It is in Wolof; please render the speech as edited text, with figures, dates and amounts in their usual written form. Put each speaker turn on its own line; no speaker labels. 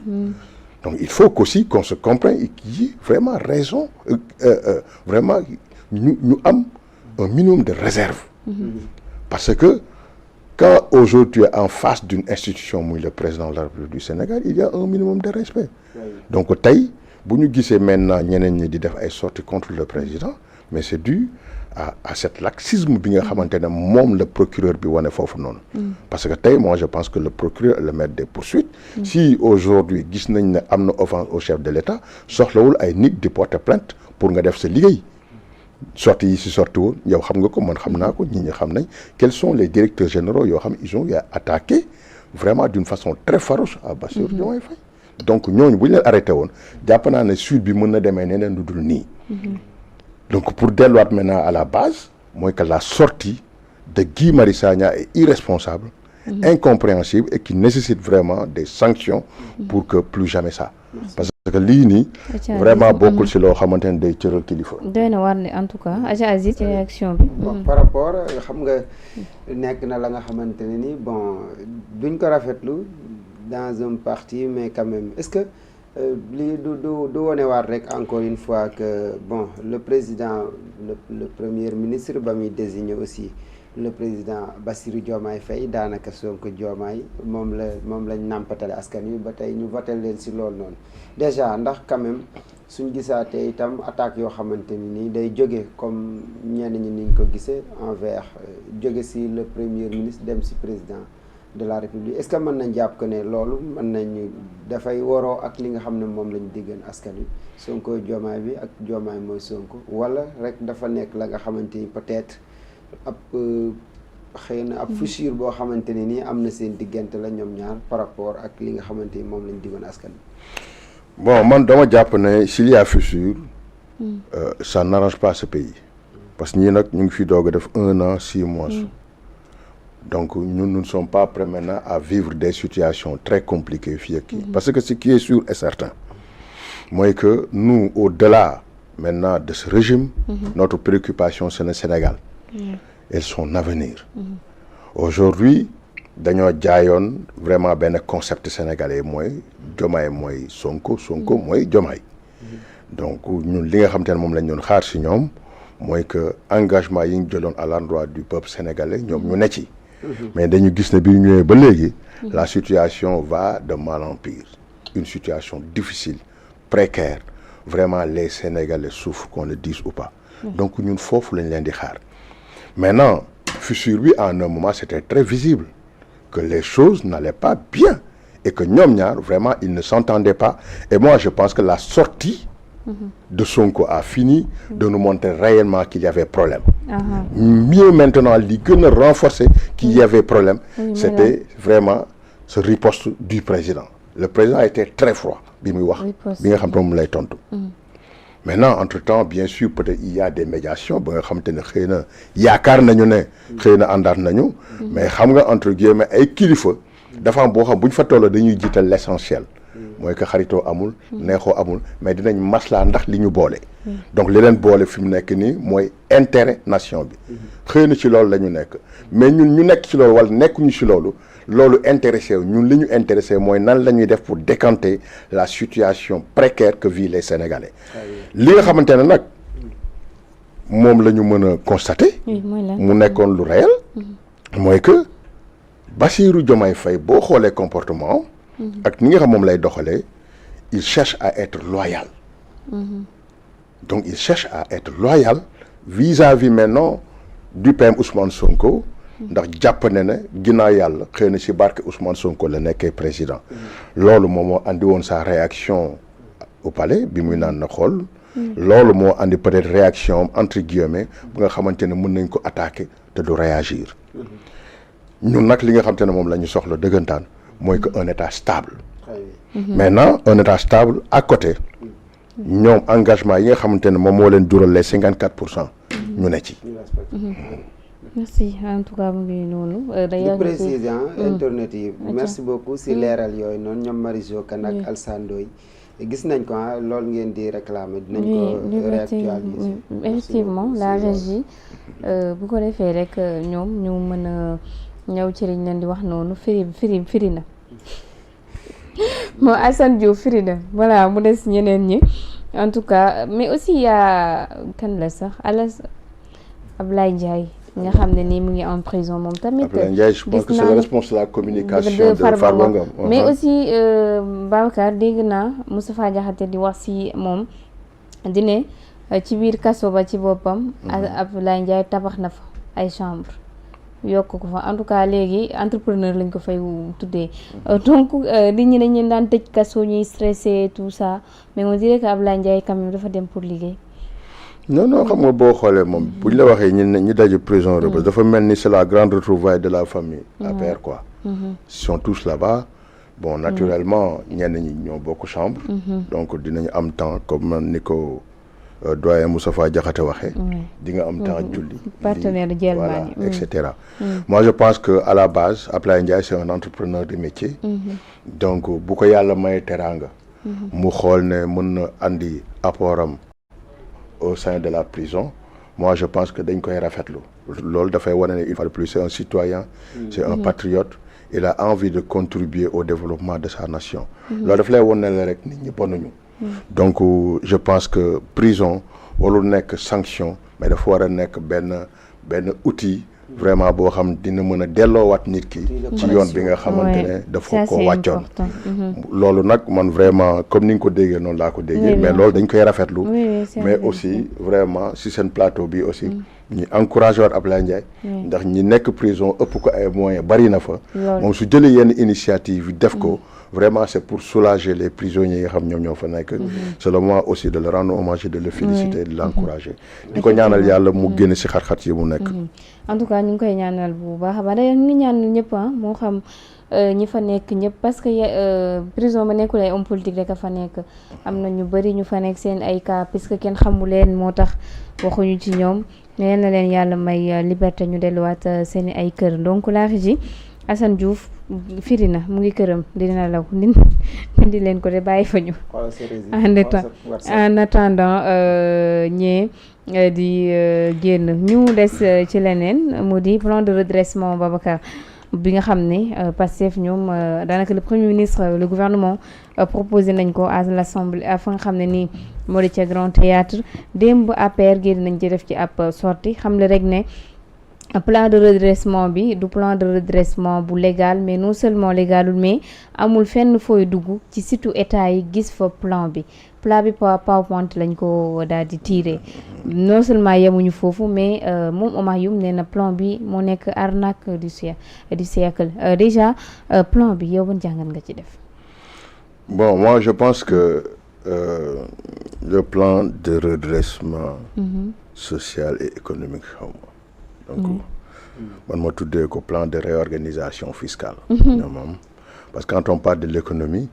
Donc il faut qu'aussi qu'on se comprenne et qu'il y ait vraiment raison, vraiment nous avons un minimum de réserve. Parce que quand aujourd'hui tu es en face d'une institution, le président de la République du Sénégal, il y a un minimum de respect. Donc si nous disons maintenant des sorties contre le président, mais c'est dû à cet laxisme bi nga xamantene mom le procureur bi wane fofu non parce que moi je pense que le procureur est le maître des poursuites si aujourd'hui gis nañ ne amna offense au chef de l'État soxlawul ay nit di porter plainte pour nga def sa liggéey sorti yi si sorti woon yow xam nga ko man xam naa ko ñi xam nañ quels sont les directeurs généraux yoo xam ils ont attaqué vraiment d'une façon très farouche à Bassirou Diomaye Faye donc ñooñu bu ñu leen arrêté woon jàpp naa ne suite bi mën na demee neneen lu dul nii donc pour delluwaat maintenant à la base moi que la sortie de Guy Marius Sagna est irresponsable, incompréhensible et qui nécessite vraiment des sanctions pour que plus jamais ça. Parce que lii vraiment beaucoup ci loo xamante ne day cëral kilifa.
doy na war ne en tout cas Adja Aziz ci réaction bi.
par rapport xam nga nekk na la nga xamante ne ni bon duñ ko rafetlu dans un parti mais quand même est-ce que lii du wonewaat rek encore une fois que bon le président le premier ministre ba muy désigné aussi le président Bassirou Diomaye Faye daanaka Sonko Diomaye moom lañ nàmpatale askan wi ba tey ñu voté leen si loolu noonu déjà ndax quand même suñ gisaatee itam attaque yoo xamante ni nii day jóge comme ñenn ñi niñ ko gisee envers jóge si le premier ministre dem si président de la République est-ce que mën nañ jàpp que ne loolu mën nañu dafay waroo ak li nga xam ne moom lañ diggan askan wi Sonko Diomaye bi ak Diomaye mooy Sonko wala rek dafa nekk la nga xamante ni peut-être ab xëy na ab fissure boo xamante ne nii am na seen diggante la ñoom ñaar par rapport ak li nga xamante ni moom lañ diggoon askan wi.
Bon man dama jàpp ne s'il y a fissure ça n'arrange pas ce pays parce que ñii nag ñu ngi fi doog a def 1 an 6 mois. Donc nous ne sommes pas prêts maintenant à vivre des situations très compliquées parce que ce qui est sûr et certain moi que nous au-delà maintenant de ce régime notre préoccupation c'est le Sénégal et son avenir aujourd'hui dañoo jaayoon vraiment benn concept sénégalais mooy Diomaye mooy Sonko mooy Diomaye donc ñun li nga xam te ne moom lañ doon xaar si ñoom mooy que engagement yi ñu jëloon à l'endroit du peuple sénégalais ñoom ñu ne ci mais dañu gis ne bi ñu ñëwee ba léegi la situation va de mal en pire une situation difficile précaire vraiment les Sénégalais souffrent qu'on le dise ou pas donc ñun foofu lañ leen di xaar maintenant fissure bi en un moment c'était très visible que les choses n'allaient pas bien et que ñoom ñaar vraiment ils ne s'entendaient pas et moi je pense que la sortie de Sonko a fini de nous montrer réellement qu'il y avait problème. Mieux maintenant, li gën a renforcer qu'il y avait problème, c'était vraiment ce riposte du président. Le président a été très froid, bi muy wax, bi nga xam te moom lay tontu. Maintenant, entre-temps, bien sûr, peut-être il y a des médiations, ba nga xam te ne xëy na yaakaar nañu ne xëy na àndaat nañu, mais xam nga entre guillemets ay kilifa dafa am boo xam bu ñu fa tolloo dañuy jiital l'essentiel. mooy que xaritoo amul neexoo amul mais dinañ maslaa ndax li ñu boole donc li leen boole fi mu nekk nii mooy intérêt nation bi xëy na ci loolu la ñu nekk mais ñun ñu nekk ci loolu wala nekkuñu ci loolu intéressé ñun li ñu intéressé mooy nan la ñuy def pour décanter la situation précaire que vivent les Sénégalais li nga xamante ne nag moom la ñu mën a constater mu nekkoon lu réel mooy que Bassirou Diomaye Faye boo xoolee comportement ak ni nga xam moom lay doxalee il cherche à être loyal donc il cherche à être loyal vis-à-vis maintenant du PM Ousmane Sonko ndax jàpp ne ne ginnaaw yàlla xëy na ci barke Ousmane Sonko la nekkee président loolu moom moo andi woon sa réaction au palais bi muy naan na xool loolu moo andi peut-être réaction entre guillemets bu nga xamante ne mën nañ ko attaquer te du réagir ñun nag li nga xamante ne moom la ñu soxla dëggantaan mooy que un état stable maintenant un état stable à côté ñoom engagement yi nga xamante ne moom moo leen jural les 54% ñu ne ci
merci en tout cas mu ngi noonu
d'ailleurs président internet yi merci beaucoup si leeral yooyu noonu ñoom Marijo Kane ak Alassane Ndoye gis nañ ko loolu ngeen di réclamer dinañ ko réactualiser
effectivement la régie bu ko defee rek ñoom ñu mën a ñëw ci liñ leen di wax noonu firi na bon Assane Diouf firi na voilà mu des ñeneen ñi en tout cas mais aussi y a kan la sax Ablaye Ndiaye nga xam ne nii mu ngi en prison moom tamit.
Ablaye Ndiaye je pense que c'est le responsable de la communication de Farba Ngom.
mais aussi Babacar dégg naa Moustapha Diakhaté di wax si moom dine ci biir kaso ba ci boppam. Ablaye Ndiaye tabax na fa ay chambre yokk ko fa en tout cas léegi entrepreneur lañ ko fay tuddee donc nit ñi dañ leen daan tëj kaso ñuy stressé tout ça mais on dirait que Ablaye Ndiaye quand même dafa dem pour liggéey.
non xam nga boo xoolee moom bu ñu la waxee ñi daje prison Rebeuss dafa mel ni c'est la grande retrouvaille de la famille APR quoi. Ils sont tous là-bas bon naturellement ñenn ñi ñoo bokk chambre. donc dinañu am temps comme ni ko doyen Moustapha Diakhaté waxee. di nga am temps julli.
partenaire de
voilà et cetera. moi je pense que à la base Ablaye Ndiaye c'est un entrepreneur de métier. donc bu ko yàlla may teraanga. mu xool ne mën na andi apportam au sein de la prison moi je pense que dañ koy rafetlu loolu dafay wane ne une fois de plus c'est un citoyen. c'est un patriote. il a envie de contribuer au développement de sa nation. loolu daf lay wane ne la rek nit ñi bonuñu. donc je pense que prison warul nekk sanction mais dafa war a nekk benn outil vraiment boo xam dina mën a delloowaat nit ki ci yoon bi nga xamante ne dafa ko wàccoon. loolu nag man vraiment comme ni nga ko déggee noonu laa ko déggee mais loolu dañ koy rafetlu mais aussi vraiment si seen plateau bi aussi ñu encouragé waat Ablaye Ndiaye ndax ñi nekk prison ëpp ko ay moyens bari na fa moom su jëlee yenn initiative yi def ko vraiment c'est pour soulager les prisonniers yi nga xam ñoom ñoo fa nekk c'est le moment aussi de le rendre hommage et de le féliciter et de l'encourager di ko ñaanal yàlla mu génn si xat-xat yi mu nekk
en tout cas ñu ngi koy ñaanal bu baax a baax d'ailleurs ñu ngi ñaanal ñëpp moo xam ñi fa nekk ñëpp parce que prison ba nekkul ay homme politique rek a fa nekk am na ñu bëri ñu fa nekk seen ay cas puisque kenn xamu leen moo tax waxuñu ci ñoom mais na leen yàlla may liberté ñu delluwaat seen ay kër donc la régie Assane Diouf firi na mu ngi këram dina law di leen ko de bàyyi fa ñu en attendant ñee di génn ñu des ci leneen mu di plan de redressement Babacar bi nga xam ne Pastef ñoom daanaka le premier ministre le gouvernement proposé nañ ko à l'Assemblée fa nga xam ne nii moo di ca Grand Théâtre démb APR génn nañ ci def ci ab sortie xam le rek ne plan de redressement bi du plan de redressement bu légal mais non seulement légalul mais amul fenn fooy dugg ci site état yi gis fa plan bi PowerPoint lañ ko daal di tiré non seulement yemuñu foofu mais moom Oumar Youm nee na plan bi moo nekk arnaque du siècle déjà plan bi yow ban jàngat nga ci def.
bon moi je pense que le plan de redressement social et économique xaw ma donc man ma tuddee ko plan de réorganisation fiscale. Parce que quand on parle de l'économie